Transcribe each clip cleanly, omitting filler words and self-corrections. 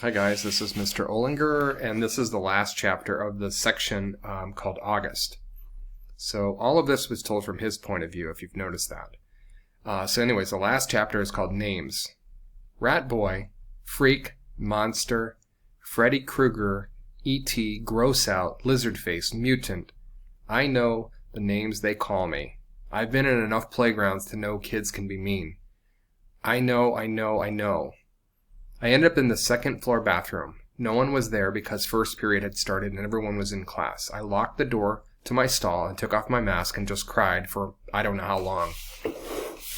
Hi guys, this is Mr. Olinger, and this is the last chapter of the section called August. So all of this was told from his point of view, if you've noticed that. So anyways, the last chapter is called Names. Rat Boy, Freak, Monster, Freddy Krueger, E.T., Gross Out, Lizardface, Mutant. I know the names they call me. I've been in enough playgrounds to know kids can be mean. I know. I ended up in the second floor bathroom. No one was there because first period had started and everyone was in class. I locked the door to my stall and took off my mask and just cried for I don't know how long.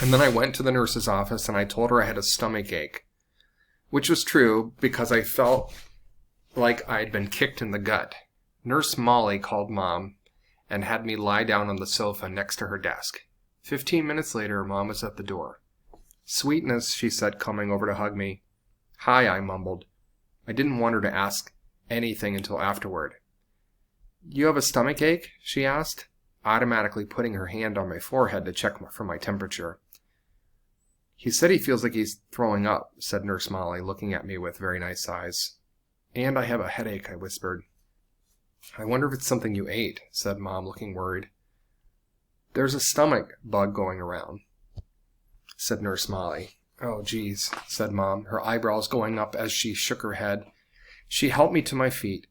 And then I went to the nurse's office and I told her I had a stomach ache, which was true because I felt like I'd been kicked in the gut. Nurse Molly called Mom and had me lie down on the sofa next to her desk. 15 minutes later, Mom was at the door. "Sweetness," she said, coming over to hug me. "Hi," I mumbled. I didn't want her to ask anything until afterward. "You have a stomach ache?" she asked, automatically putting her hand on my forehead to check for my temperature. "He said he feels like he's throwing up," said Nurse Molly, looking at me with very nice eyes. "And I have a headache," I whispered. "I wonder if it's something you ate," said Mom, looking worried. "There's a stomach bug going around," said Nurse Molly. "Oh, geez," said Mom, her eyebrows going up as she shook her head. She helped me to my feet.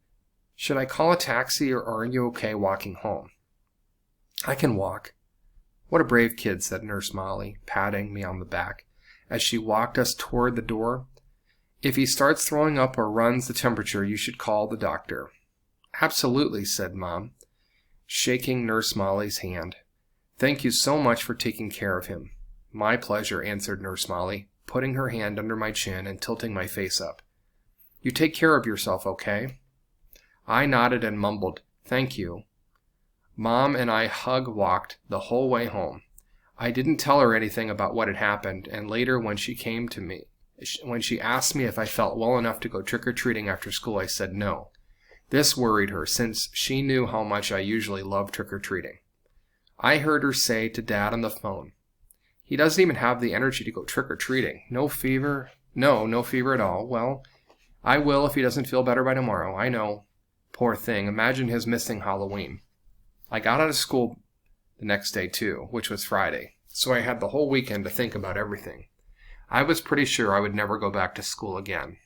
"Should I call a taxi or are you okay walking home?" "I can walk." "What a brave kid," said Nurse Molly, patting me on the back as she walked us toward the door. "If he starts throwing up or runs the temperature, you should call the doctor." "Absolutely," said Mom, shaking Nurse Molly's hand. "Thank you so much for taking care of him." "My pleasure," answered Nurse Molly, putting her hand under my chin and tilting my face up. "You take care of yourself, okay?" I nodded and mumbled, "Thank you." Mom and I hug-walked the whole way home. I didn't tell her anything about what had happened, and later when she asked me if I felt well enough to go trick-or-treating after school, I said no. This worried her, since she knew how much I usually love trick-or-treating. I heard her say to Dad on the phone, "He doesn't even have the energy to go trick-or-treating. No fever?" No fever at all." "Well, I will if he doesn't feel better by tomorrow. I know. Poor thing, imagine his missing Halloween." I got out of school the next day too, which was Friday, so I had the whole weekend to think about everything. I was pretty sure I would never go back to school again.